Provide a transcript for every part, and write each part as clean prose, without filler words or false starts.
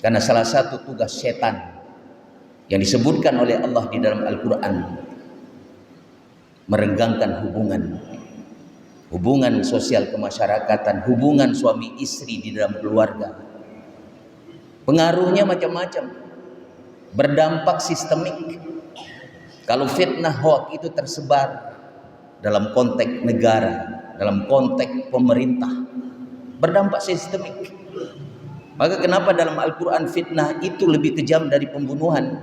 Karena salah satu tugas setan yang disebutkan oleh Allah di dalam Al-Quran, merenggangkan hubungan sosial kemasyarakatan, hubungan suami istri di dalam keluarga. Pengaruhnya macam-macam, berdampak sistemik. Kalau fitnah hoax itu tersebar dalam konteks negara, dalam konteks pemerintah, berdampak sistemik. Maka kenapa dalam Al-Quran fitnah itu lebih kejam dari pembunuhan?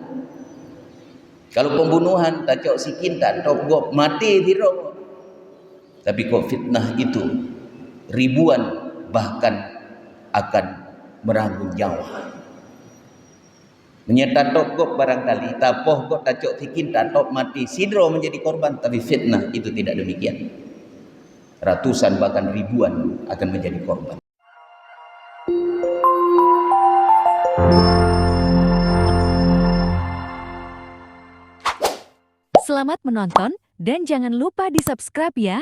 Kalau pembunuhan tak si kintan, tak gop mati tiro. Tapi kok fitnah itu ribuan, bahkan akan meranggung nyawa. Menyerta tok barangkali, tapoh kok tak si kintan, tok mati sidro menjadi korban. Tapi fitnah itu tidak demikian. Ratusan bahkan ribuan akan menjadi korban. Selamat menonton dan jangan lupa di-subscribe ya.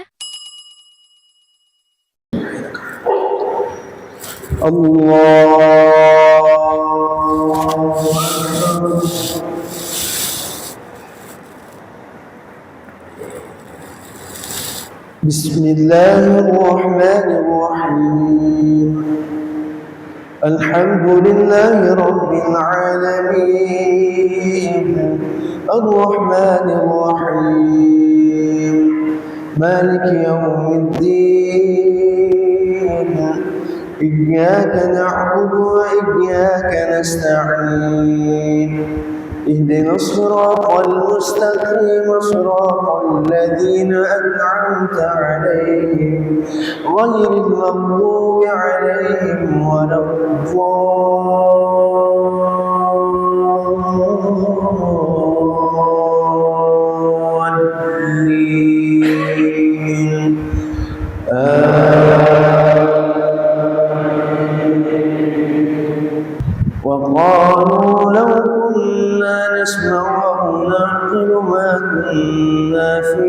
Bismillahirrahmanirrahim. Alhamdulillahi Rabbil Alamin. Ar-Rahmanir-Rahim. Maliki Yawmiddin. Iyyaka na'budu wa iyyaka nasta'in. اهدنا الصراط المستقيم صراط الذين أنعمت عليهم غير المغضوب عليهم ولا الضالين. وقالوا لو كنا نسمع أو نعقل ما كنا في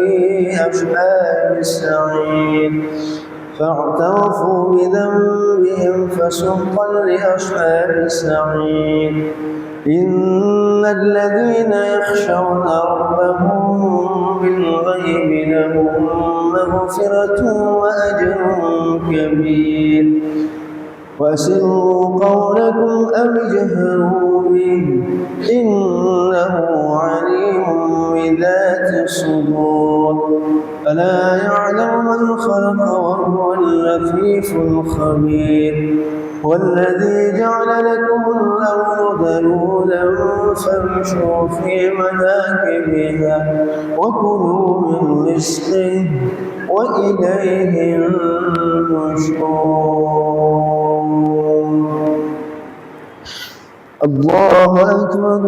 أصحاب السعير فاعترفوا بذنبهم فسحقا لأصحاب السعير. إن الذين يخشون ربهم بالغيب لهم مغفرة وأجر كبير. وأسروا قولكم أو اجهروا به إنه عليم بذات الصدور. ألا يعلم من خلق وهو اللطيف الخبير. والذي جعل لكم الأرض ذلولا فامشوا في مناكبها وكلوا من رزقه وإليه النشور. الله أكبر.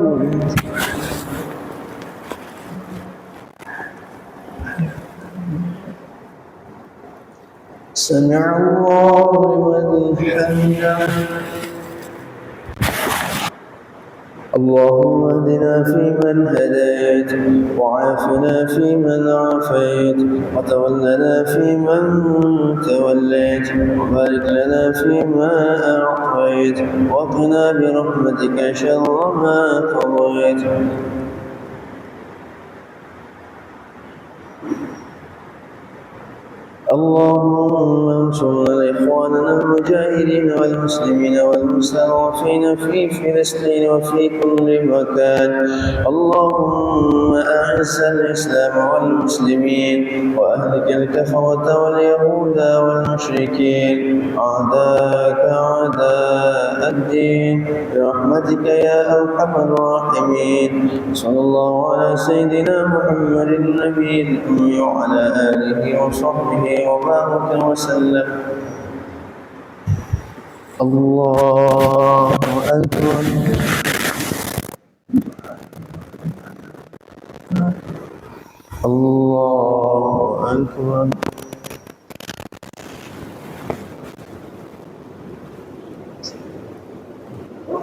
سمع الله لمن حمده. اللهم اهدنا فيمن هديت وعافنا فيمن عافيت وتولنا فيمن توليت وبارك لنا فيما أعطيت وقنا برحمتك شر ما قضيت. اللهم انصرنا لإخواننا المجاهدين والمسلمين والمستضعفين في فلسطين وفي كل مكان. اللهم أعز الإسلام والمسلمين وأهلك الكفرة واليهود والمشركين أعداءك أعداء الدين برحمتك يا أرحم الراحمين. صلى الله على سيدنا محمد النبي الأمي وعلى آله وصحبه وبارك وسلم. الله أكبر. الله أكبر.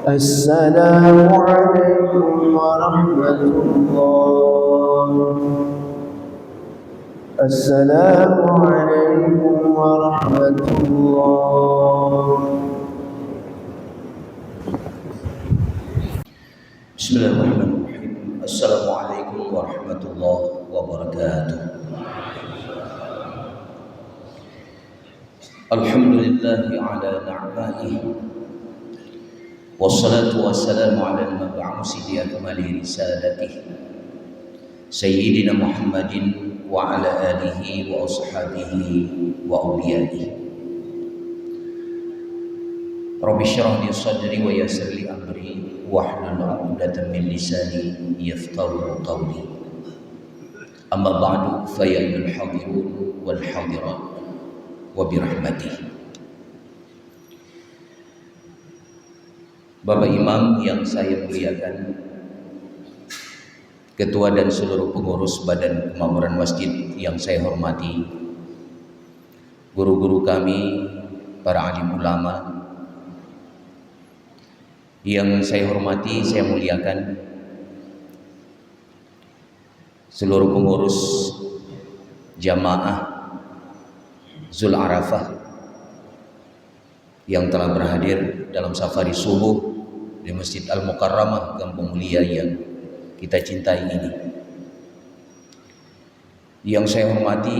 السلام عليكم ورحمة الله. السلام عليكم ورحمة الله. Bismillahirrahmanirrahim. Assalamualaikum warahmatullahi wabarakatuh. Alhamdulillahi ala na'maihi wassalatu wassalamu ala al-mab'usi bi akmali risalatihi Sayyidina Muhammadin wa ala alihi wa ashabihi wa awliyaihi. Rabbi syrah li sadri wa yassir li amri wahlul 'uqdatam min lisani yafqahu qawli. Amma ba'du fa ya ayyuhal hadirun wal hadirat wa bi rahmatihi. Bapak Imam yang saya muliakan, Ketua dan seluruh pengurus Badan Kemakmuran Masjid yang saya hormati, guru-guru kami, para alim ulama yang saya hormati, saya muliakan, seluruh pengurus jamaah Zul Arafah yang telah berhadir dalam safari subuh di Masjid Al-Mukarramah, Kampung Mulia yang kita cintai ini. Yang saya hormati,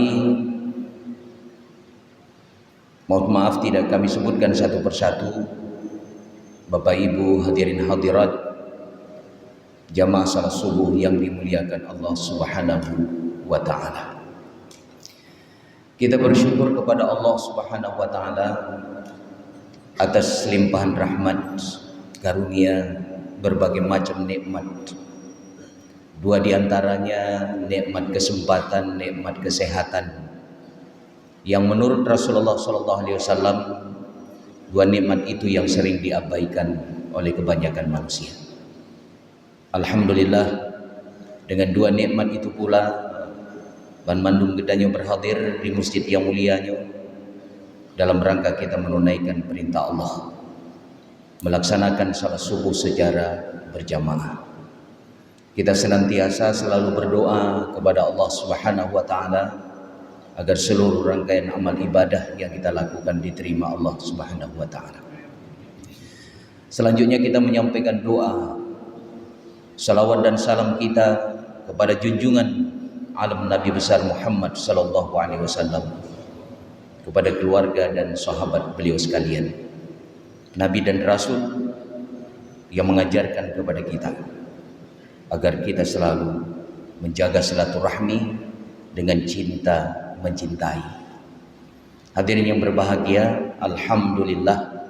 mohon maaf tidak kami sebutkan satu persatu, Bapak Ibu hadirin hadirat jamaah salat subuh yang dimuliakan Allah Subhanahu wa taala. Kita bersyukur kepada Allah Subhanahu wa taala atas limpahan rahmat, karunia, berbagai macam nikmat. Dua di antaranya nikmat kesempatan, nikmat kesehatan, yang menurut Rasulullah SAW dua nikmat itu yang sering diabaikan oleh kebanyakan manusia. Alhamdulillah, dengan dua nikmat itu pula Ban Mandum Gedanyo berhadir di masjid yang mulianya dalam rangka kita menunaikan perintah Allah, melaksanakan salat subuh secara berjamaah. Kita senantiasa selalu berdoa kepada Allah Subhanahu wa taala agar seluruh rangkaian amal ibadah yang kita lakukan diterima Allah Subhanahu wa taala. Selanjutnya kita menyampaikan doa, salawat dan salam kita kepada junjungan alam Nabi besar Muhammad sallallahu alaihi wasallam, kepada keluarga dan sahabat beliau sekalian, Nabi dan Rasul yang mengajarkan kepada kita agar kita selalu menjaga silaturahmi dengan cinta mencintai. Hadirin yang berbahagia, alhamdulillah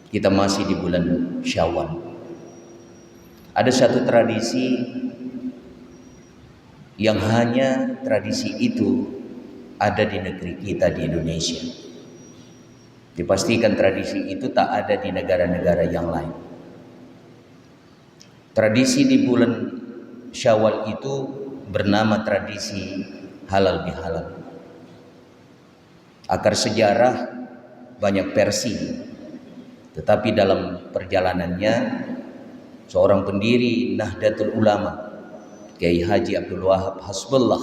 kita masih di bulan Syawal. Ada satu tradisi yang hanya tradisi itu ada di negeri kita di Indonesia. Dipastikan tradisi itu tak ada di negara-negara yang lain. Tradisi di bulan Syawal itu bernama tradisi halal bihalal. Akar sejarah banyak versi, tetapi dalam perjalanannya seorang pendiri Nahdlatul Ulama, Kiai Haji Abdul Wahab Hasbullah,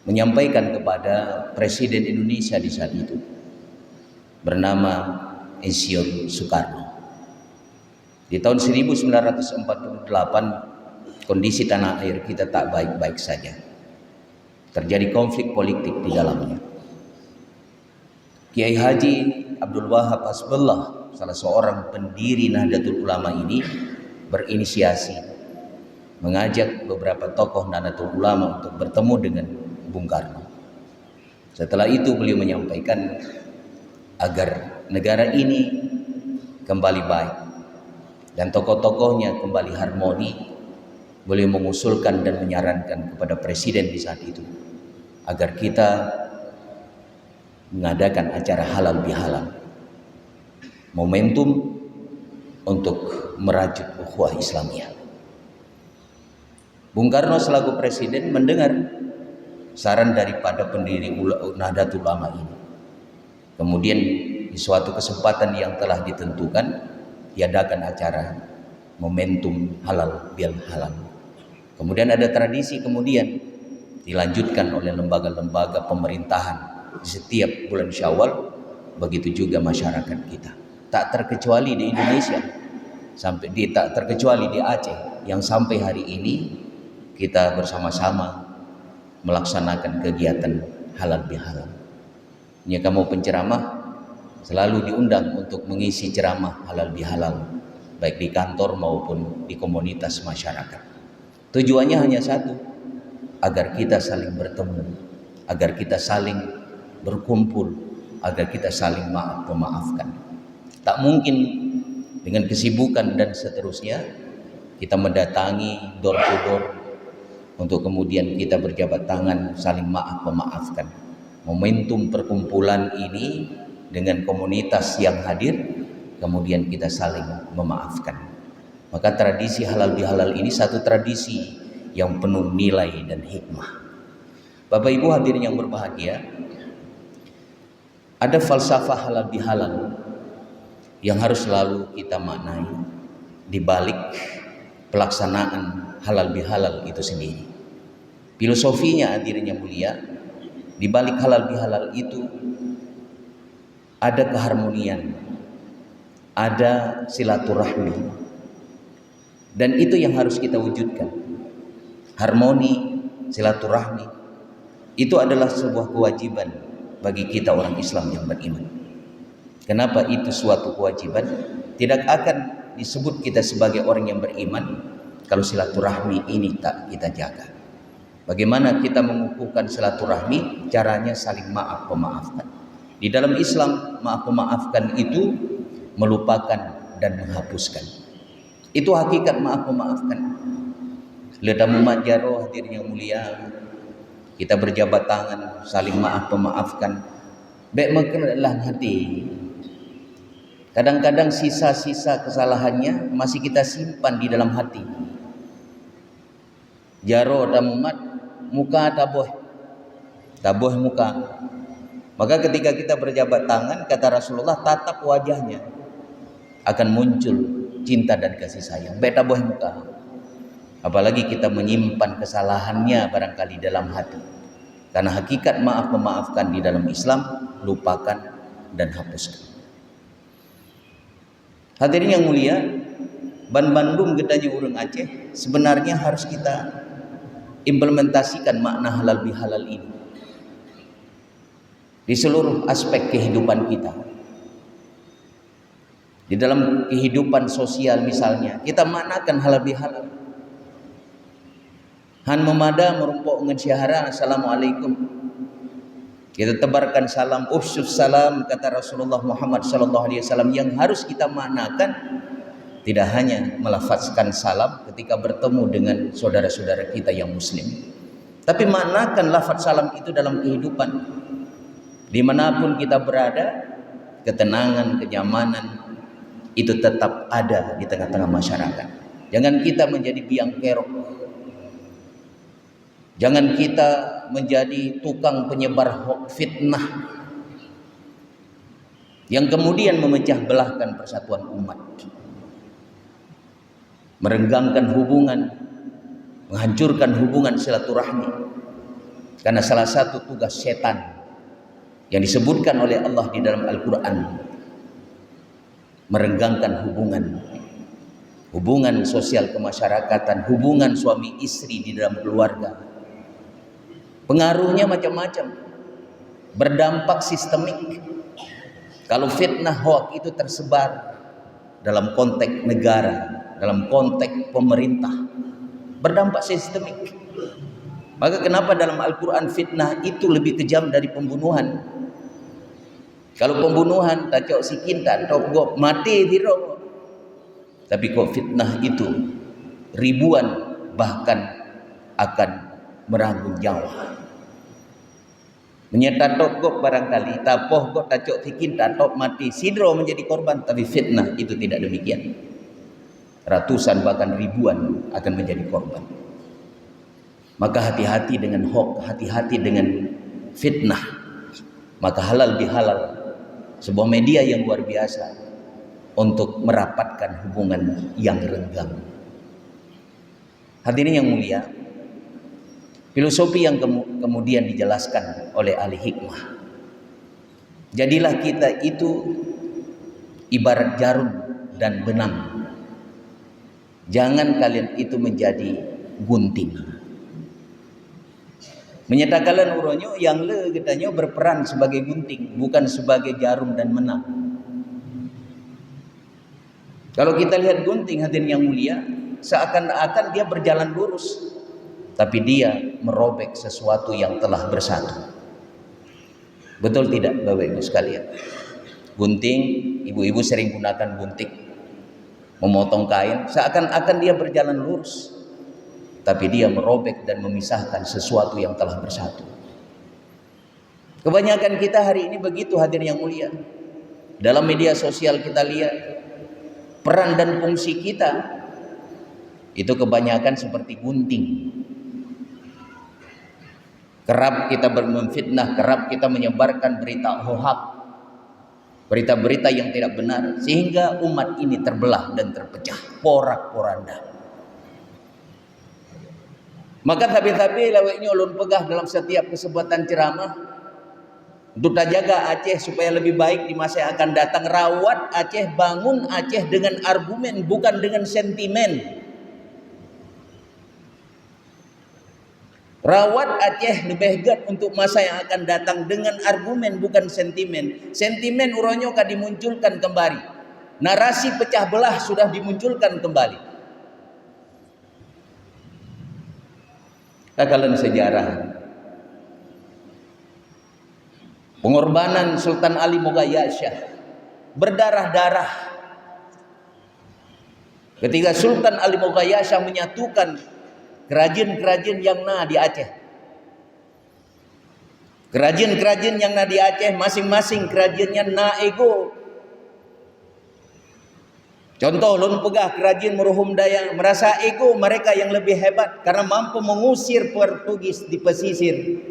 menyampaikan kepada Presiden Indonesia di saat itu bernama Insinyur Soekarno. Di tahun 1948 kondisi tanah air kita tak baik-baik saja. Terjadi konflik politik di dalamnya. Kiai Haji Abdul Wahab Hasbullah, salah seorang pendiri Nahdlatul Ulama ini, berinisiasi mengajak beberapa tokoh Nahdlatul Ulama untuk bertemu dengan Bung Karno. Setelah itu beliau menyampaikan agar negara ini kembali baik dan tokoh-tokohnya kembali harmoni. Beliau mengusulkan dan menyarankan kepada presiden di saat itu agar kita mengadakan acara halal bihalal, momentum untuk merajut ukhuwah Islamiyah. Bung Karno selaku presiden mendengar saran daripada pendiri Nahdlatul Ulama ini. Kemudian di suatu kesempatan yang telah ditentukan diadakan acara momentum halal bil halal. Kemudian ada tradisi kemudian dilanjutkan oleh lembaga-lembaga pemerintahan di setiap bulan Syawal, begitu juga masyarakat kita. Tak terkecuali di Indonesia. sampai tak terkecuali di Aceh yang sampai hari ini kita bersama-sama melaksanakan kegiatan halal bihalal. Jika mau penceramah selalu diundang untuk mengisi ceramah halal bihalal, baik di kantor maupun di komunitas masyarakat. Tujuannya hanya satu, agar kita saling bertemu, agar kita saling berkumpul, agar kita saling memaafkan. Tak mungkin dengan kesibukan dan seterusnya kita mendatangi door to door untuk kemudian kita berjabat tangan saling memaafkan. Momentum perkumpulan ini dengan komunitas yang hadir, kemudian kita saling memaafkan. Maka tradisi halal bihalal ini satu tradisi yang penuh nilai dan hikmah. Bapak Ibu hadirin yang berbahagia, ada falsafah halal bihalal yang harus selalu kita maknai di balik pelaksanaan halal bihalal itu sendiri. Filosofinya hadirin yang mulia, di balik halal bihalal itu ada keharmonian, ada silaturahmi, dan itu yang harus kita wujudkan. Harmoni, silaturahmi itu adalah sebuah kewajiban bagi kita orang Islam yang beriman. Kenapa itu suatu kewajiban? Tidak akan disebut kita sebagai orang yang beriman kalau silaturahmi ini tak kita jaga. Bagaimana kita mengukuhkan silaturahmi? Caranya saling maaf memaafkan. Di dalam Islam, maaf memaafkan itu melupakan dan menghapuskan. Itu hakikat maaf memaafkan. Ledamu majaro hadirin yang mulia, kita berjabat tangan saling maaf memaafkan. Baik mengenal hati. Kadang-kadang sisa-sisa kesalahannya masih kita simpan di dalam hati. Jaro damumat, muka taboh muka. Maka ketika kita berjabat tangan, kata Rasulullah, tatap wajahnya, akan muncul cinta dan kasih sayang. Baik taboh muka. Apalagi kita menyimpan kesalahannya barangkali dalam hati. Karena hakikat maaf memaafkan di dalam Islam, lupakan dan hapuskan. Hadirin yang mulia, Ban Bandung gedanya urang Aceh sebenarnya harus kita implementasikan makna halal bihalal ini di seluruh aspek kehidupan kita. Di dalam kehidupan sosial misalnya, kita maknakan halal bihalal. Han memada merumpok dengan syahara, assalamualaikum. Kita tebarkan salam, ufsus salam, kata Rasulullah Muhammad SAW. Yang harus kita maknakan tidak hanya melafazkan salam ketika bertemu dengan saudara-saudara kita yang muslim, tapi maknakan lafaz salam itu dalam kehidupan. Dimanapun kita berada, ketenangan, kenyamanan itu tetap ada di tengah-tengah masyarakat. Jangan kita menjadi biang kerok. Jangan kita menjadi tukang penyebar fitnah yang kemudian memecah belahkan persatuan umat, merenggangkan hubungan, menghancurkan hubungan silaturahmi. Karena salah satu tugas setan yang disebutkan oleh Allah di dalam Al-Quran, merenggangkan hubungan sosial kemasyarakatan, hubungan suami istri di dalam keluarga. Pengaruhnya macam-macam, berdampak sistemik. Kalau fitnah hoax itu tersebar dalam konteks negara, dalam konteks pemerintah, berdampak sistemik. Maka kenapa dalam Al-Quran fitnah itu lebih kejam dari pembunuhan? Kalau pembunuhan tacok sikin tak togok mati tiro, tapi kok fitnah itu ribuan bahkan akan merangkul nyawa. Menyetatok gok barangkali, tapoh gok tacok sikin tak tok mati, sidro menjadi korban. Tapi fitnah itu tidak demikian. Ratusan bahkan ribuan akan menjadi korban. Maka hati-hati dengan hoax, hati-hati dengan fitnah. Maka halal bihalal, sebuah media yang luar biasa untuk merapatkan hubungan yang renggang. Hadirin yang mulia, filosofi yang kemudian dijelaskan oleh ahli hikmah. Jadilah kita itu ibarat jarum dan benang. Jangan kalian itu menjadi gunting. Menyatakan uronyo yang le katanya berperan sebagai gunting, bukan sebagai jarum dan menang. Kalau kita lihat gunting hadirin yang mulia, seakan-akan dia berjalan lurus, tapi dia merobek sesuatu yang telah bersatu. Betul tidak Bapak Ibu sekalian? Gunting, ibu-ibu sering gunakan gunting memotong kain, seakan-akan dia berjalan lurus, tapi dia merobek dan memisahkan sesuatu yang telah bersatu. Kebanyakan kita hari ini begitu hadirin yang mulia. Dalam media sosial kita lihat peran dan fungsi kita itu kebanyakan seperti gunting. Kerap kita memfitnah, kerap kita menyebarkan berita hoak, berita-berita yang tidak benar, sehingga umat ini terbelah dan terpecah, porak-poranda. Maka tapi laweknya ulun pegah dalam setiap kesempatan ceramah untuk jaga Aceh supaya lebih baik di masa yang akan datang. Rawat Aceh, bangun Aceh dengan argumen, bukan dengan sentimen. Rawat Aceh lebih baik untuk masa yang akan datang dengan argumen, bukan sentimen. Sentimen uronyo akan dimunculkan kembali. Narasi pecah belah sudah dimunculkan kembali. Kalian sejarah pengorbanan Sultan Ali Mogayasha berdarah-darah ketika Sultan Ali Mogayasha menyatukan kerajaan-kerajaan yang ada di Aceh. Kerajaan-kerajaan yang ada di Aceh masing-masing kerajaannya na ego. Contoh lun pegah kerajaan Meruhum Daya merasa ego mereka yang lebih hebat karena mampu mengusir Portugis di pesisir.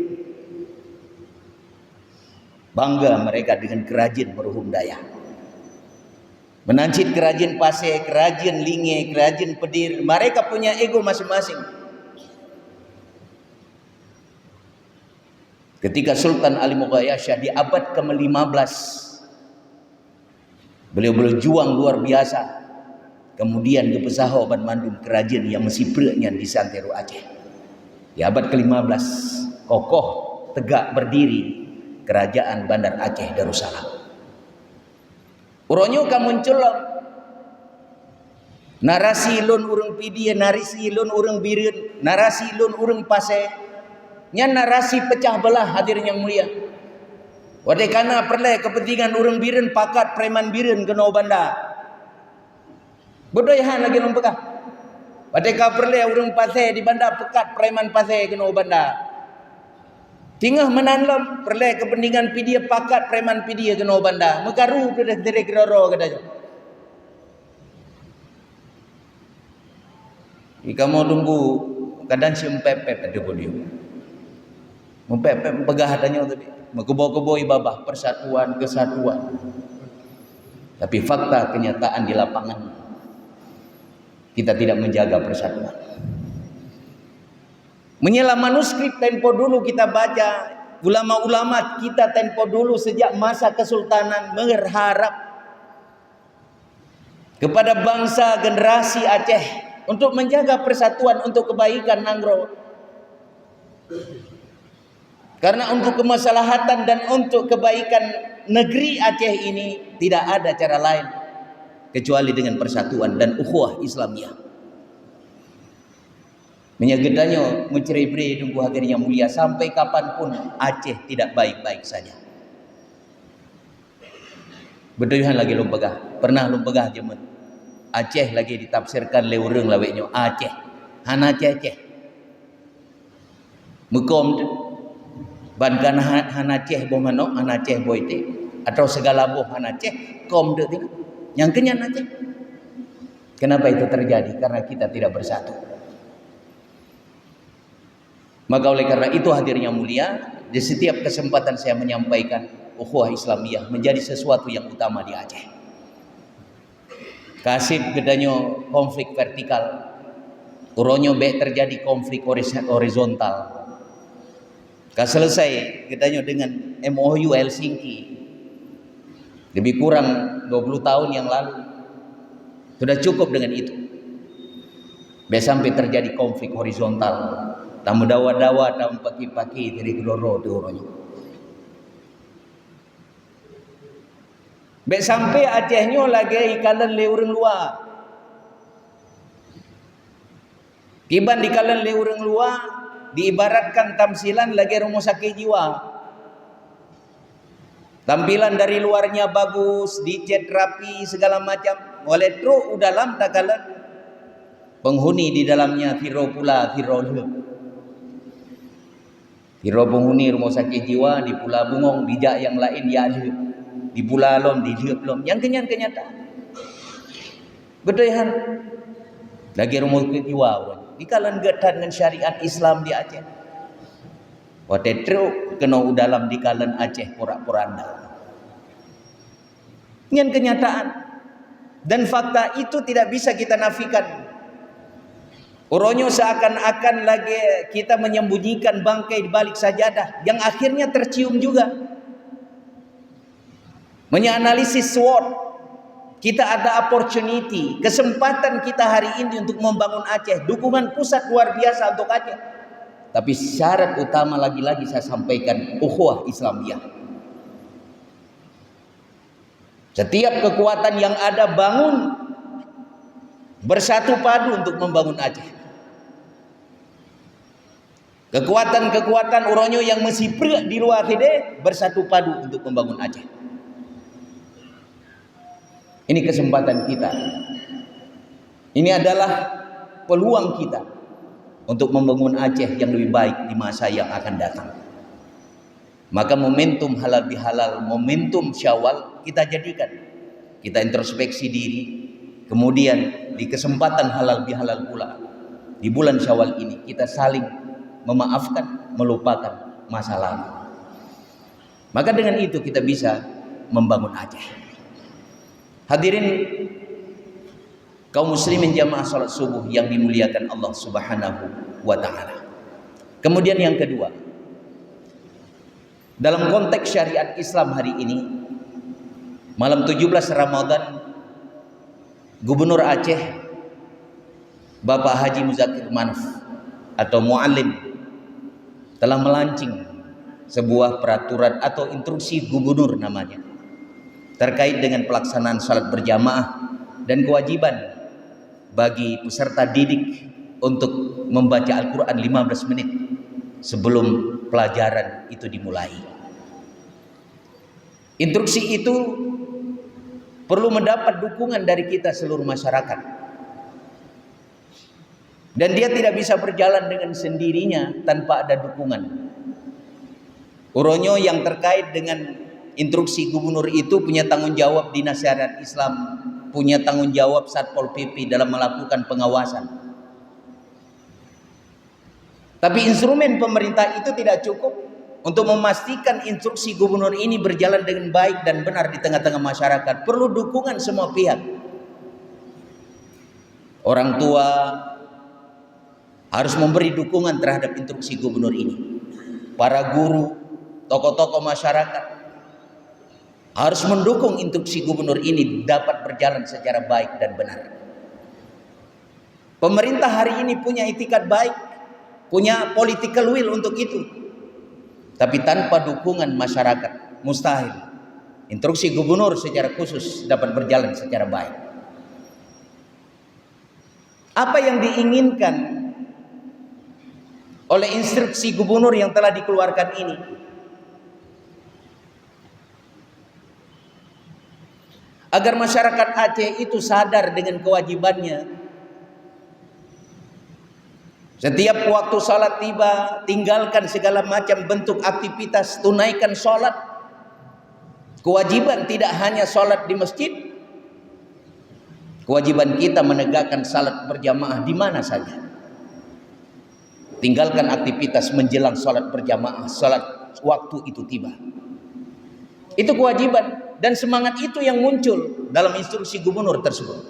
Bangga mereka dengan kerajaan Meruhum Daya. Menancit kerajaan Pasir, kerajaan Linge, kerajaan Pedir, mereka punya ego masing-masing. Ketika Sultan Ali Mogayasha di abad ke-15, beliau berjuang luar biasa. Kemudian kepesaho ban mandum kerajaan yang mesiprenya di Santero Aceh. Di abad ke-15 kokoh tegak berdiri kerajaan Bandar Aceh Darussalam. Uronyo ka muncul narasi lun urang pidi, narasi lun urang bireun, narasi lun urang pase. Nya narasi pecah belah hadirin yang mulia. Wadai kana perle kepentingan urang bireun pakat preman bireun kena Banda. Bodoyahan lagi lom pekah. Wadai ka perle urang pase di Banda pekat preman pase kena Banda. Tingah menanlam perle kepentingan pidia pakat preman pidia kena Banda. Mekaru dari keroro katanya. Jika mau tunggu kadang si empepep ada podium. Empepep pegah adanya tadi. Mekebo-kebo ibabah persatuan kesatuan. Tapi fakta kenyataan di lapangan kita tidak menjaga persatuan. Menyelam manuskrip tempo dulu kita baca, ulama-ulama kita tempo dulu sejak masa kesultanan berharap kepada bangsa generasi Aceh untuk menjaga persatuan untuk kebaikan Nanggro. Karena untuk kemaslahatan dan untuk kebaikan negeri Aceh ini tidak ada cara lain kecuali dengan persatuan dan ukhuwah Islamiyah. Menyagedannya mencerai-berai tunggu hadirnya mulia sampai kapanpun Aceh tidak baik-baik saja. Bedoyan lagi lumpegah, pernah lumpegah jemen. Aceh lagi ditafsirkan leureng laweknya Aceh, hana Aceh. Mukom bankan hana Aceh bomano, hana Aceh boite atau segala boh hana Aceh kom de tidak. Yang kenyan Aceh. Kenapa itu terjadi? Karena kita tidak bersatu. Maka oleh karena itu hadirnya mulia, di setiap kesempatan saya menyampaikan ukhuwah Islamiyah menjadi sesuatu yang utama di Aceh. Kasib gedanya konflik vertikal, uronyo be terjadi konflik horizontal. Selesai gedanya dengan MOU Helsinki. Lebih kurang 20 tahun yang lalu. Sudah cukup dengan itu. sampai terjadi konflik horizontal. Tamu dawa-dawa, tamu paki-paki, dari keloro tu orangnya. Sampai Acehnya lagi ikalan le orang luar. Kiban dikalan le orang luar, diibaratkan tamsilan lagi rumah sakit jiwa. Tampilan dari luarnya bagus, dicat rapi segala macam. Oleh tru dalam takalan penghuni di dalamnya tiro pula tiro le. Tiro penghuni rumah sakit jiwa di Pulau Bungong, di jak yang lain ya le. Di Pulau Lom, di Liup Lom, yang kenyataan. Betul ya? Lagi rumah sakit jiwa orang. Di kalan getan dengan syariat Islam di Aceh. Waktu tru kena dalam di kalan Aceh porak-poranda. Ini kenyataan. Dan fakta itu tidak bisa kita nafikan. Orangnya seakan-akan lagi kita menyembunyikan bangkai di balik sajadah yang akhirnya tercium juga. Menganalisis SWOT, kita ada opportunity, kesempatan kita hari ini untuk membangun Aceh. Dukungan pusat luar biasa untuk Aceh. Tapi syarat utama lagi-lagi saya sampaikan, ukhuwah Islamiyah. Setiap kekuatan yang ada bangun bersatu padu untuk membangun Aceh. Kekuatan-kekuatan orangnya yang masih pria di luar sini bersatu padu untuk membangun Aceh. Ini kesempatan kita. Ini adalah peluang kita untuk membangun Aceh yang lebih baik di masa yang akan datang. Maka momentum halal bihalal, momentum Syawal kita jadikan. Kita introspeksi diri. Kemudian di kesempatan halal bihalal pula, di bulan Syawal ini kita saling memaafkan, melupakan masa lalu. Maka dengan itu kita bisa membangun Aceh. Hadirin kaum muslimin jamaah salat subuh yang dimuliakan Allah Subhanahu wa taala. Kemudian yang kedua, dalam konteks syariat Islam hari ini, malam 17 Ramadan, Gubernur Aceh Bapak Haji Muzakir Manaf atau Muallim telah melancing sebuah peraturan atau instruksi gubernur namanya terkait dengan pelaksanaan salat berjamaah dan kewajiban bagi peserta didik untuk membaca Al-Quran 15 menit sebelum pelajaran itu dimulai. Instruksi itu perlu mendapat dukungan dari kita seluruh masyarakat. Dan dia tidak bisa berjalan dengan sendirinya tanpa ada dukungan. Uronyo yang terkait dengan instruksi gubernur itu punya tanggung jawab Dinas Syariat Islam, punya tanggung jawab Satpol PP dalam melakukan pengawasan. Tapi instrumen pemerintah itu tidak cukup untuk memastikan instruksi gubernur ini berjalan dengan baik dan benar di tengah-tengah masyarakat. Perlu dukungan semua pihak. Orang tua harus memberi dukungan terhadap instruksi gubernur ini. Para guru, tokoh-tokoh masyarakat harus mendukung instruksi gubernur ini dapat berjalan secara baik dan benar. Pemerintah hari ini punya itikat baik, punya political will untuk itu. Tapi tanpa dukungan masyarakat, mustahil instruksi gubernur secara khusus dapat berjalan secara baik. Apa yang diinginkan oleh instruksi gubernur yang telah dikeluarkan ini? Agar masyarakat Aceh itu sadar dengan kewajibannya. Setiap waktu salat tiba, tinggalkan segala macam bentuk aktivitas, tunaikan salat. Kewajiban tidak hanya salat di masjid. Kewajiban kita menegakkan salat berjamaah di mana saja. Tinggalkan aktivitas menjelang salat berjamaah, salat waktu itu tiba. Itu kewajiban. Dan semangat itu yang muncul dalam instruksi gubernur tersebut.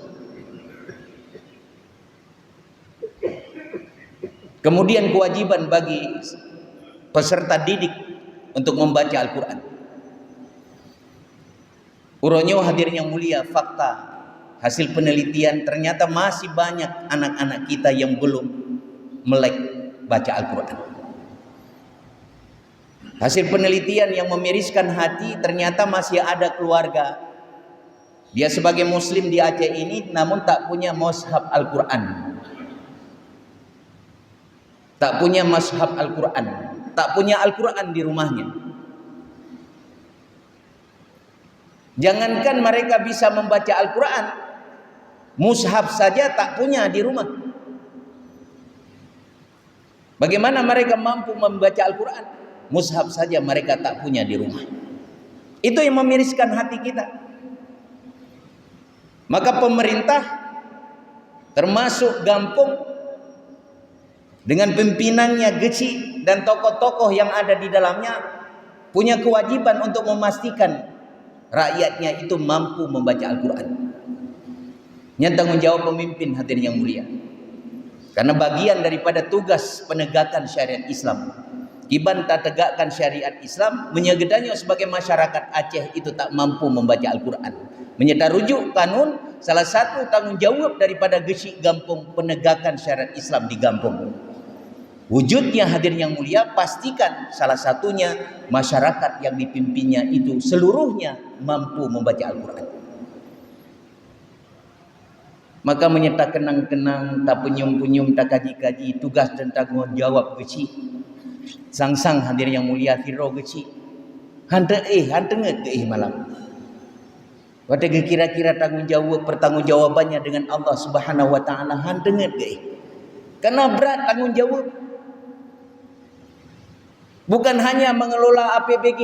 Kemudian kewajiban bagi peserta didik untuk membaca Al-Quran. Uronyo hadirin yang mulia, fakta hasil penelitian ternyata masih banyak anak-anak kita yang belum melek baca Al-Quran. Hasil penelitian yang memiriskan hati, ternyata masih ada keluarga, dia sebagai muslim di Aceh ini namun tak punya mushaf Al-Quran, tak punya mushaf Al-Quran, tak punya Al-Quran di rumahnya. Jangankan mereka bisa membaca Al-Quran, mushaf saja tak punya di rumah. Bagaimana mereka mampu membaca Al-Quran? Mushaf saja mereka tak punya di rumah. Itu yang memiriskan hati kita. Maka pemerintah termasuk Gampung dengan pimpinannya Geci dan tokoh-tokoh yang ada di dalamnya punya kewajiban untuk memastikan rakyatnya itu mampu membaca Al-Quran. Ini tanggung jawab pemimpin, hadirin yang mulia. Karena bagian daripada tugas penegakan syariat Islam, kita tegakkan syariat Islam, menyegedanya sebagai masyarakat Aceh itu tak mampu membaca Al-Quran. Menyerta rujuk kanun, salah satu tanggung jawab daripada Geci Gampung penegakan syariat Islam di Gampung. Wujudnya, hadirin yang mulia, pastikan salah satunya masyarakat yang dipimpinnya itu seluruhnya mampu membaca Al-Quran. Maka menyerta kenang-kenang, tak penyum-penyum, tak kaji-kaji, tugas dan tanggung jawab Geci. Sang-sang, hadirin yang mulia, hero Geci. Hantenget malam. Pada kira-kira pertanggungjawabannya dengan Allah Subhanahu wa taala hantenget karena berat tanggung jawab. Bukan hanya mengelola APBG.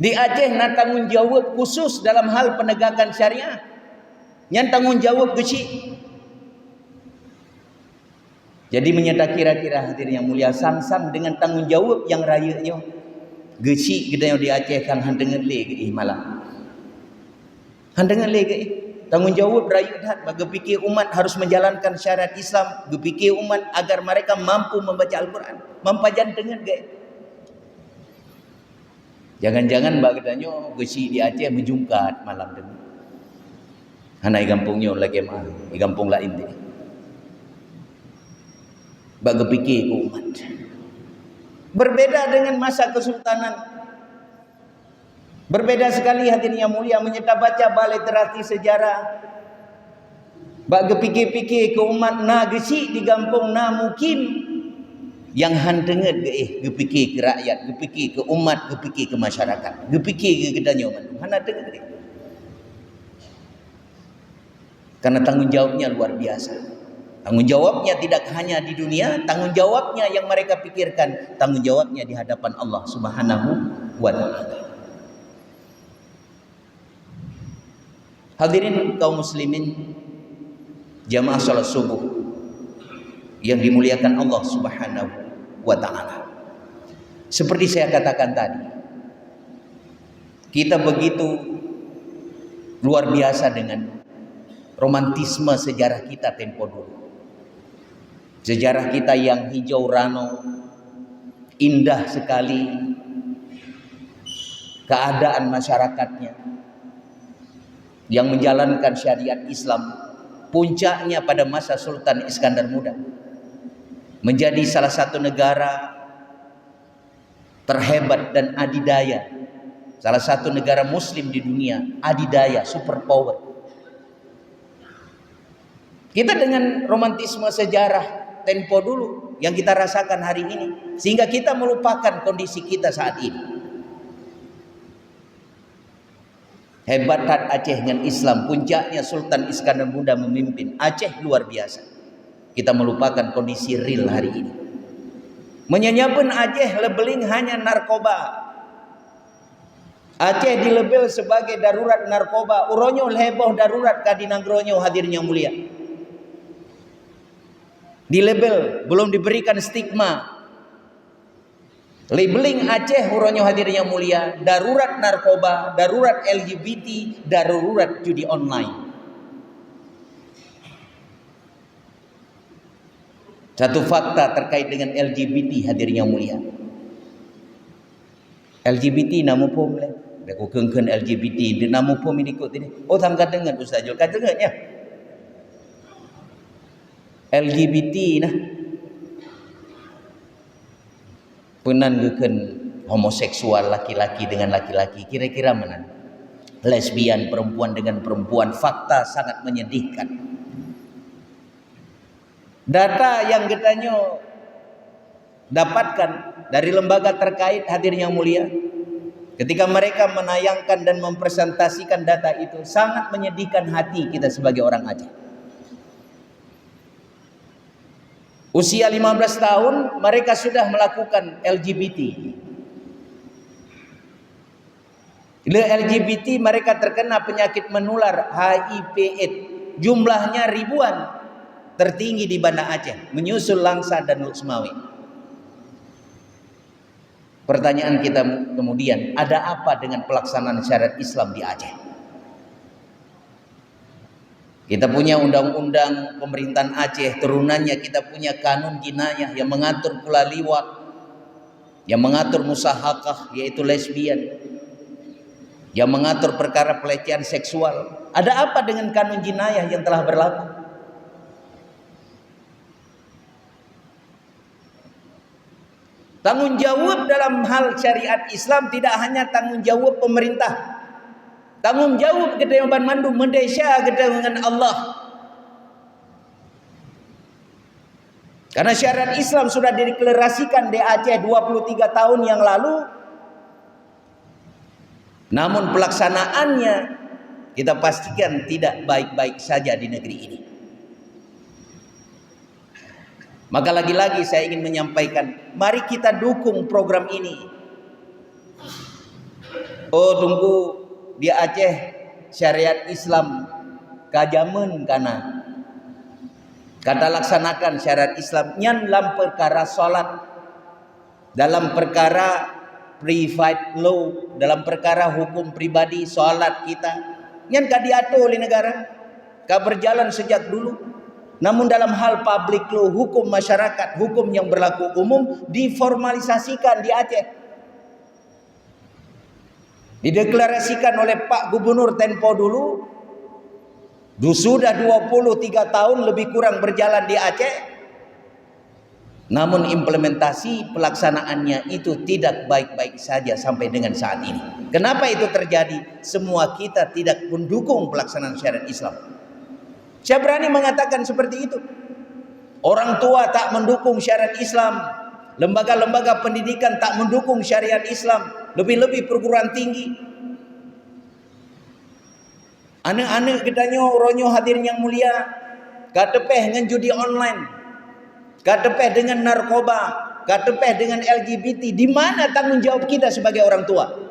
Di Aceh nak tanggung jawab khusus dalam hal penegakan syariah. Yang tanggung jawab Geci. Jadi menyata kira-kira hadirin yang mulia, sang-sang dengan tanggung jawab yang rayanya Geci kita yang di Aceh kang handengan le malam. Handengan le tanggung jawab rakyat dah bagi fikir umat harus menjalankan syariat Islam, fikir umat agar mereka mampu membaca Al-Quran, mampajan dengan jangan-jangan bagdanya Geci di Aceh menjungkat malam dengan hanai gampungnya lagi mah di kampung lain ni bagi fikir umat. Berbeda dengan masa kesultanan. Berbeda sekali hadirin yang mulia, menyerta baca literasi sejarah. Bagi fikir-fikir ke umat na Geci di kampung na mungkin yang handenget fikir ke rakyat, fikir ke umat, fikir ke masyarakat, fikir ke gedanya umat. Hana dengar. Karena tanggung jawabnya luar biasa. Tanggung jawabnya tidak hanya di dunia, tanggung jawabnya yang mereka pikirkan, tanggung jawabnya di hadapan Allah Subhanahu wa taala. Hadirin kaum muslimin, jamaah salat subuh yang dimuliakan Allah Subhanahu wa taala. Seperti saya katakan tadi, kita begitu luar biasa dengan romantisme sejarah kita tempo dulu. Sejarah kita yang hijau rano, indah sekali keadaan masyarakatnya yang menjalankan syariat Islam. Puncaknya pada masa Sultan Iskandar Muda, menjadi salah satu negara terhebat dan adidaya, salah satu negara muslim di dunia, adidaya, superpower. Kita dengan romantisme sejarah tempo dulu yang kita rasakan hari ini, sehingga kita melupakan kondisi kita saat ini. Hebat Aceh dengan Islam, puncaknya Sultan Iskandar Muda memimpin. Aceh luar biasa. Kita melupakan kondisi real hari ini. Menyanyikan Aceh lebeling hanya narkoba. Aceh dilebel sebagai darurat narkoba. Uronyo heboh darurat kadinangronyo, hadirin yang mulia. Dilabel, belum diberikan stigma. Labeling Aceh uronyo hadirin yang mulia, darurat narkoba, darurat LGBT, darurat judi online. Satu fakta terkait dengan LGBT hadirin yang mulia. LGBT namu pun Aku kengken LGBT dia nama pun ikut ini. Oh tham kata dengar Ustaz Jul. Kata dengar ya. LGBT nah. Penan geukeun homoseksual laki-laki dengan laki-laki. Kira-kira mana? Lesbian perempuan dengan perempuan. Fakta sangat menyedihkan. Data yang kita dapatkan dari lembaga terkait hadirin yang mulia, ketika mereka menayangkan dan mempresentasikan data itu, sangat menyedihkan hati kita sebagai orang Aceh. Usia 15 tahun mereka sudah melakukan LGBT. LGBT mereka terkena penyakit menular HIV/AIDS. Jumlahnya ribuan, tertinggi di Banda Aceh, menyusul Langsa dan Luxmawi. Pertanyaan kita kemudian, ada apa dengan pelaksanaan syariat Islam di Aceh? Kita punya undang-undang pemerintahan Aceh, turunannya kita punya kanun jinayah yang mengatur pula liwat, yang mengatur musahakah yaitu lesbian, yang mengatur perkara pelecehan seksual. Ada apa dengan kanun jinayah yang telah berlaku? Tanggung jawab dalam hal syariat Islam tidak hanya tanggung jawab pemerintah. Tanggung jawab kita yang mandu mendesya kita dengan Allah. Karena syariat Islam sudah dideklarasikan di Aceh 23 tahun yang lalu. Namun pelaksanaannya kita pastikan tidak baik-baik saja di negeri ini. Maka lagi-lagi saya ingin menyampaikan, mari kita dukung program ini. Oh tunggu di Aceh syariat Islam kajamen kana. Kata laksanakan syariat Islam nyan dalam perkara salat, dalam perkara private law, dalam perkara hukum pribadi salat kita nyan ka diatur oleh negara, ka berjalan sejak dulu. Namun dalam hal public law, hukum masyarakat, hukum yang berlaku umum diformalisasikan di Aceh. Dideklarasikan oleh Pak Gubernur tempo dulu. Sudah 23 tahun lebih kurang berjalan di Aceh. Namun implementasi pelaksanaannya itu tidak baik-baik saja sampai dengan saat ini. Kenapa itu terjadi? Semua kita tidak mendukung pelaksanaan syariat Islam. Saya berani mengatakan seperti itu. Orang tua tak mendukung syariat Islam. Lembaga-lembaga pendidikan tak mendukung syariat Islam. Lebih-lebih perguruan tinggi. Anak-anak kita ronyo hadirin yang mulia. Katepeh dengan judi online. Katepeh dengan narkoba. Katepeh dengan LGBT. Di mana tanggung jawab kita sebagai orang tua?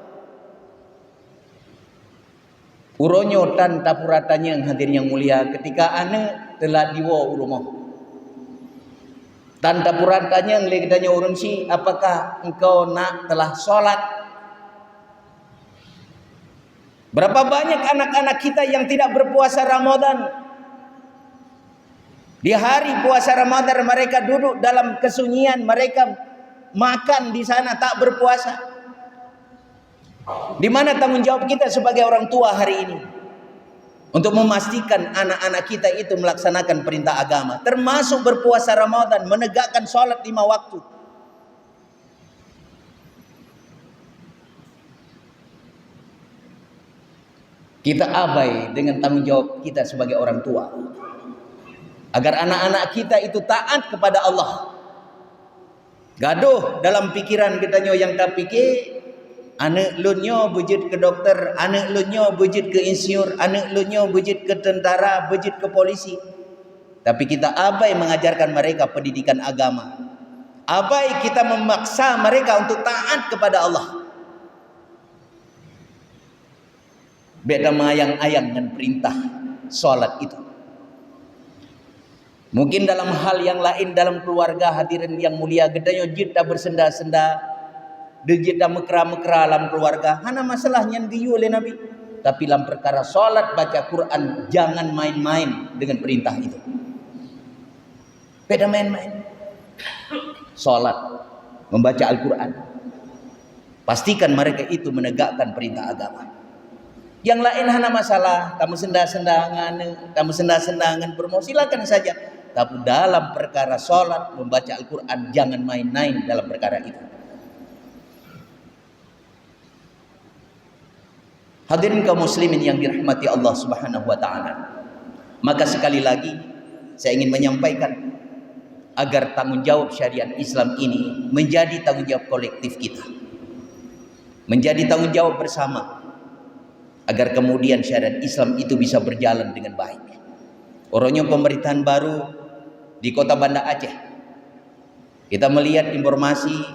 Uronyo tan tapuratanya hadirin yang mulia, ketika anak telah diwo rumah. Tan tapuratanya yang urun si, apakah engkau nak telah sholat? Berapa banyak anak-anak kita yang tidak berpuasa Ramadan? Di hari puasa Ramadan mereka duduk dalam kesunyian, mereka makan di sana tak berpuasa. Di mana tanggung jawab kita sebagai orang tua hari ini untuk memastikan anak-anak kita itu melaksanakan perintah agama, termasuk berpuasa Ramadan, menegakkan sholat 5 waktu. Kita abai dengan tanggung jawab kita sebagai orang tua, agar anak-anak kita itu taat kepada Allah. Gaduh dalam pikiran kita yang tak fikir, anak lunyo bujit ke dokter, anak lunyo bujit ke insinyur, anak lunyo bujit ke tentara, bujit ke polisi. Tapi kita abai mengajarkan mereka pendidikan agama. Abai kita memaksa mereka untuk taat kepada Allah. Beda mayang-ayang dengan perintah sholat itu. Mungkin dalam hal yang lain dalam keluarga hadirin yang mulia, gedanya jita bersenda-senda, dejita mekra-mekra dalam keluarga, hana masalahnya diyu oleh Nabi. Tapi dalam perkara sholat baca Quran, jangan main-main dengan perintah itu. Beda main-main. Sholat, membaca Al-Quran. Pastikan mereka itu menegakkan perintah agama. Yang lain hana masalah, kamu sendah-sendangan bermau, silakan saja. Tapi dalam perkara sholat, membaca Al-Quran, jangan main-main dalam perkara itu. Hadirin kaum muslimin yang dirahmati Allah Subhanahu wa taala. Maka sekali lagi saya ingin menyampaikan agar tanggung jawab syariat Islam ini menjadi tanggung jawab kolektif kita. Menjadi tanggung jawab bersama agar kemudian syariat Islam itu bisa berjalan dengan baik. Orangnya pemerintahan baru di kota Banda Aceh. Kita melihat informasi,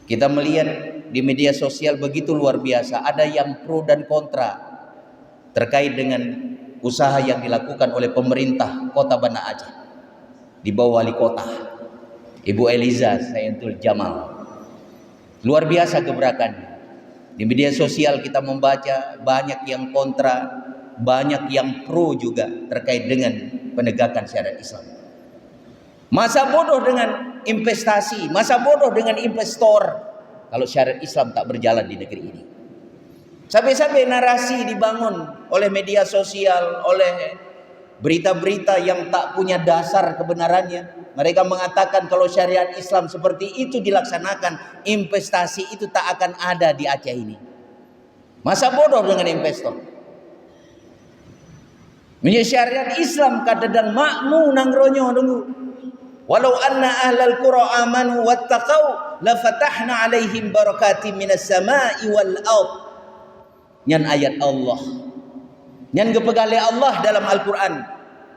kita melihat di media sosial begitu luar biasa. Ada yang pro dan kontra terkait dengan usaha yang dilakukan oleh pemerintah kota Banda Aceh di bawah wali kota Ibu Eliza Sayentul Jamal. Luar biasa gebrakan. Di media sosial kita membaca banyak yang kontra, banyak yang pro juga terkait dengan penegakan syariat Islam. Masa bodoh dengan investasi, masa bodoh dengan investor kalau syariat Islam tak berjalan di negeri ini. Sampai-sampai narasi dibangun oleh media sosial, oleh berita-berita yang tak punya dasar kebenarannya. Mereka mengatakan kalau syariat Islam seperti itu dilaksanakan, investasi itu tak akan ada di Aceh ini. Masa bodoh dengan investor. Menjadi syariat Islam kadang makmu nangronyo dulu. Walau anna ahlal qura amanu wattaqau la fatahna alaihim barakatim minas sama'i wal ard. Nyan ayat Allah. Nyan gepegale Allah dalam Al-Quran.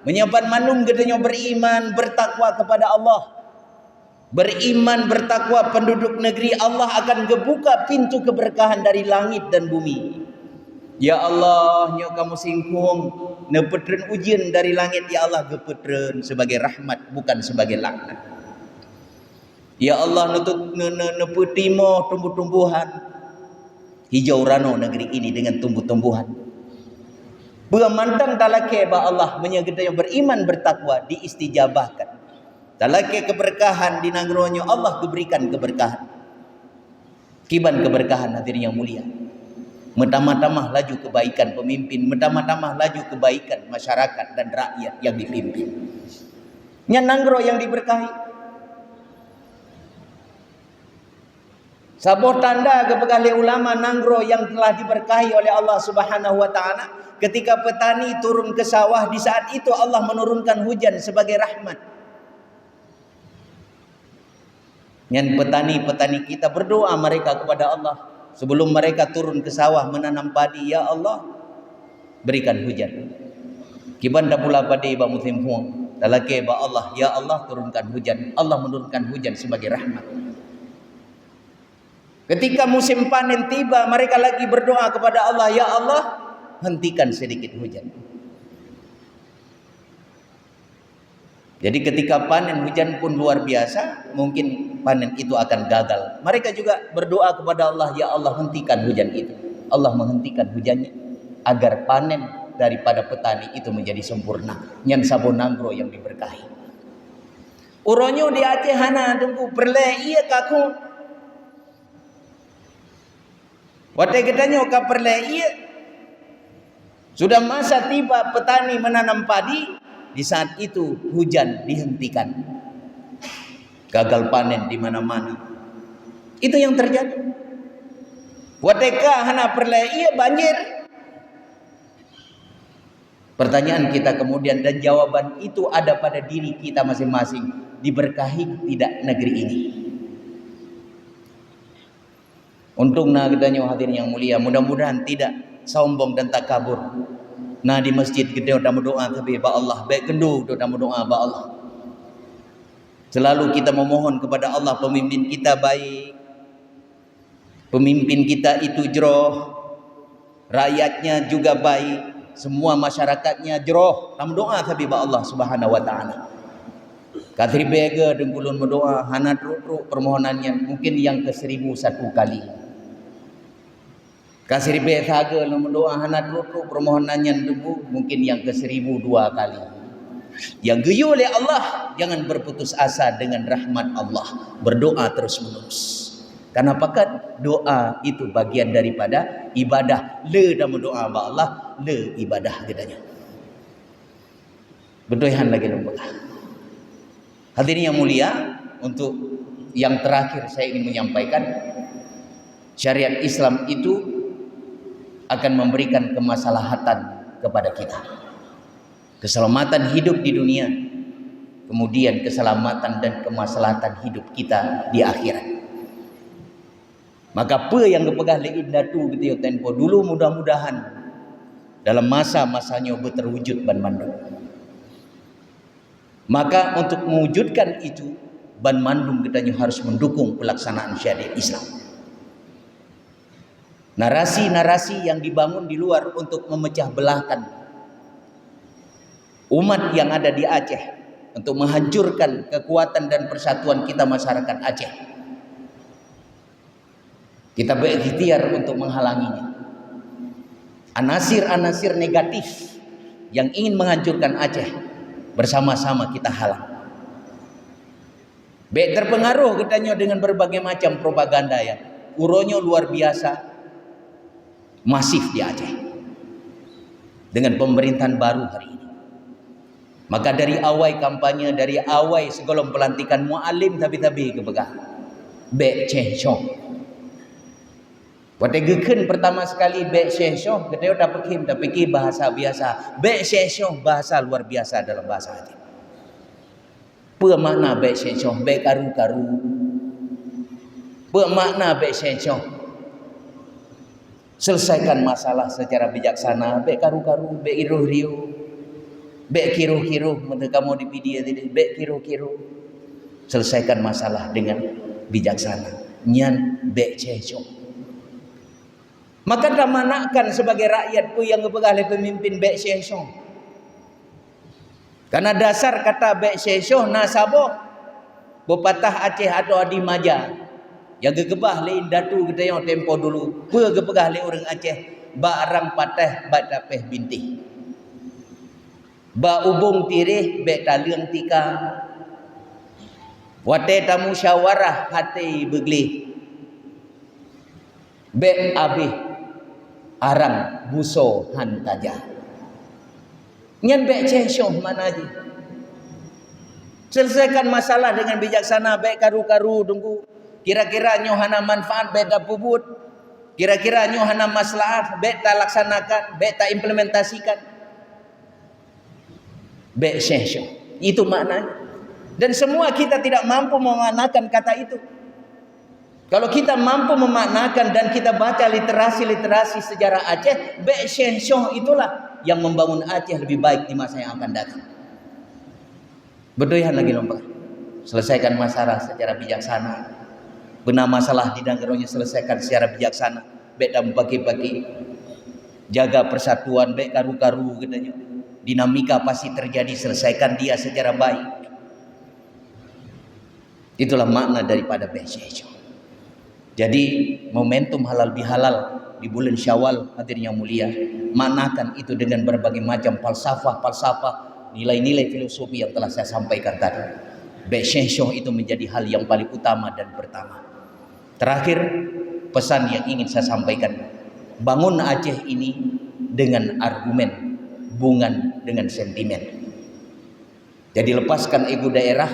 Menyimpan manum gedenya beriman, bertakwa kepada Allah. Beriman, bertakwa penduduk negeri, Allah akan gebuka pintu keberkahan dari langit dan bumi. Ya Allah, nyo kamu singkung, nepetren ujian dari langit, ya Allah gepetren sebagai rahmat, bukan sebagai laknat. Ya Allah, nepetimo tumbuh-tumbuhan, hijau rano negeri ini dengan tumbuh-tumbuhan. Bermantang talake ba Allah menyegedanya beriman bertakwa diistijabahkan. Talake keberkahan di nangronyo Allah diberikan keberkahan. Kiban keberkahan hadirin yang mulia. Metamah-tamah laju kebaikan pemimpin, metamah-tamah laju kebaikan masyarakat dan rakyat yang dipimpin. Nya nanggro yang diberkahi. Sabuh tanda kepada ulama nanggro yang telah diberkahi oleh Allah Subhanahu wa taala. Ketika petani turun ke sawah, di saat itu Allah menurunkan hujan sebagai rahmat. Yang petani-petani kita berdoa mereka kepada Allah sebelum mereka turun ke sawah menanam padi, ya Allah berikan hujan. Kibanda pula padi ba musim huang. Dalake ba Allah, ya Allah turunkan hujan. Allah menurunkan hujan sebagai rahmat. Ketika musim panen tiba, mereka lagi berdoa kepada Allah, ya Allah hentikan sedikit hujan. Jadi ketika panen hujan pun luar biasa, mungkin panen itu akan gagal. Mereka juga berdoa kepada Allah, ya Allah hentikan hujan itu. Allah menghentikan hujannya agar panen daripada petani itu menjadi sempurna. Nyan sabonangro yang diberkahi. Uronyo di Aceh hana tunggu perle iya kaku. Wate gedanyo ka perle iya. Sudah masa tiba petani menanam padi, di saat itu hujan dihentikan. Gagal panen di mana-mana. Itu yang terjadi. Wateka hana perle iya banjir. Pertanyaan kita kemudian dan jawaban itu ada pada diri kita masing-masing. Diberkahi tidak negeri ini? Untungnya kita hadirin yang mulia, mudah-mudahan tidak sombong dan takabur. Nah di masjid kita udah berdoa tapi ba Allah baik kendu udah berdoa ba Allah. Selalu kita memohon kepada Allah pemimpin kita baik. Pemimpin kita itu jroh. Rakyatnya juga baik. Semua masyarakatnya jroh. Tam doa tapi ba Allah Subhanahu wa taala. Kathri bega dengkulun berdoa hana truk permohonannya mungkin yang ke-1001 kali. Kasih besaga mendoa hana truk permohonannya debu mungkin yang ke-1002 kali. Yang geyu oleh Allah, jangan berputus asa dengan rahmat Allah. Berdoa terus menerus. Karena apakah doa itu bagian daripada ibadah. Le dalam doa ba Allah, le ibadah katanya. Berdoahan lagi lembut. Hadirin yang mulia, untuk yang terakhir saya ingin menyampaikan, syariat Islam itu akan memberikan kemaslahatan kepada kita. Keselamatan hidup di dunia, kemudian keselamatan dan kemaslahatan hidup kita di akhirat. Maka apa yang kepegah lein datu gitu tempo dulu, mudah-mudahan dalam masa-masanya berterwujud ban mandum. Maka untuk mewujudkan itu, ban mandum katanya harus mendukung pelaksanaan syariat Islam. Narasi-narasi yang dibangun di luar untuk memecah belahkan umat yang ada di Aceh, untuk menghancurkan kekuatan dan persatuan kita masyarakat Aceh, kita berikhtiar untuk menghalanginya. Anasir-anasir negatif yang ingin menghancurkan Aceh, bersama-sama kita halang. Baik terpengaruh katanya dengan berbagai macam propaganda ya, uronya luar biasa masif di Aceh dengan pemerintahan baru hari ini. Maka dari awal kampanye, dari awal segala pelantikan mualim tabi-tabi kepegah Bek Cheh Chong. Waktu geken pertama sekali Bek Cheh Chong, katanya tak fikir bahasa biasa. Bek Cheh Chong bahasa luar biasa dalam bahasa Aceh. Apa makna Bek Cheh Chong? Bek karu-karu. Apa makna Bek Cheh Chong? Selesaikan masalah secara bijaksana. Bek karu-karu, bek iruh-riuh, bek kiruh-kiruh. Mereka kamu di video tadi, bek kiruh-kiruh. Selesaikan masalah dengan bijaksana. Nyan Bek Cheh Chong. Maka ramanakan sebagai rakyat pun yang kepegang oleh pemimpin Bek Cheh Chong. Karena dasar kata Bek Cheh Chong nasabah bepatah Aceh atau adi maja yang gegebah lein datu kita yang tempo dulu pe gepegah le orang Aceh barang patah bat tapeh bintih ba ubung tirih bek taliang tika wate tamu syawarah hati begli bek abih arang buso hantaja nyan Bek Cheh Chong mana aja. Selesaikan masalah dengan bijaksana. Bek karu-karu tunggu. Kira-kira nyohana manfaat bek tak puput. Kira-kira nyohana maslahat bek tak laksanakan, bek tak implementasikan. Bek Cheh Chong. Itu maknanya. Dan semua kita tidak mampu memaknakan kata itu. Kalau kita mampu memaknakan dan kita baca literasi-literasi sejarah Aceh, Bek Cheh Chong itulah yang membangun Aceh lebih baik di masa yang akan datang. Berdoahan lagi lomba. Selesaikan masalah secara bijaksana. Benar masalah di Danggaronya selesaikan secara bijaksana. Bek dan pagi-pagi. Jaga persatuan, bek karu-karu katanya. Dinamika pasti terjadi, selesaikan dia secara baik. Itulah makna daripada Bek Cheh Chong. Jadi momentum halal bihalal di bulan Syawal, hadirin yang mulia, maknakan itu dengan berbagai macam falsafah, nilai-nilai filosofi yang telah saya sampaikan tadi. Bek Cheh Chong itu menjadi hal yang paling utama dan pertama. Terakhir, pesan yang ingin saya sampaikan, bangun Aceh ini dengan argumen, bukan dengan sentimen. Jadi lepaskan ego daerah,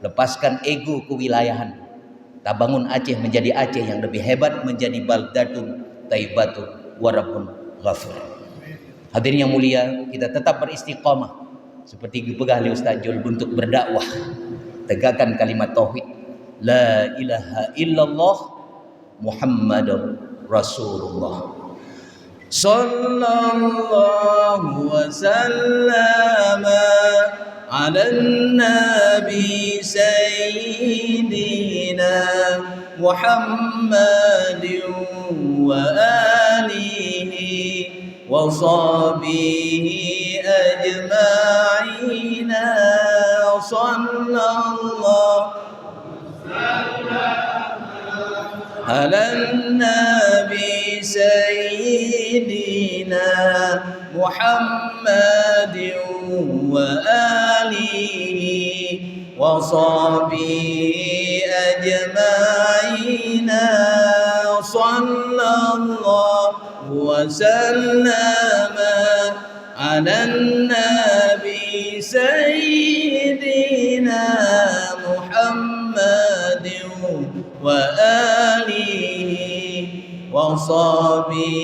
lepaskan ego kewilayahan. Tak bangun Aceh menjadi Aceh yang lebih hebat, menjadi baldatun taibatun warabun ghafur. Hadirin yang mulia, kita tetap beristiqamah seperti dipegang oleh Ustaz Jul untuk berdakwah. Tegakkan kalimat tauhid, la ilaha illallah Muhammadur Rasulullah. Sallallahu wasallama ala nabi sayyidina Muhammadin wa alihi wa sahbihi ajma'ina. Sallallahu ala nabi sayyidina Muhammadin wa alihi wa sahbihi ajma'ina. وسلم على النبي سيدنا محمد وآله وصحبه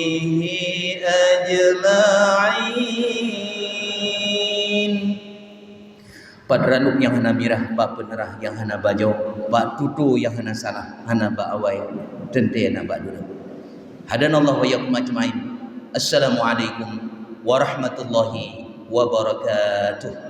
أجمعين. Padranuk yang hana mirah, ba penerah yang hana bajau, ba tutu yang hana salah, hana ba awai, tente hana ba dulu. Hadanallahu wa iyyakum ajmain. Assalamualaikum warahmatullahi wabarakatuh.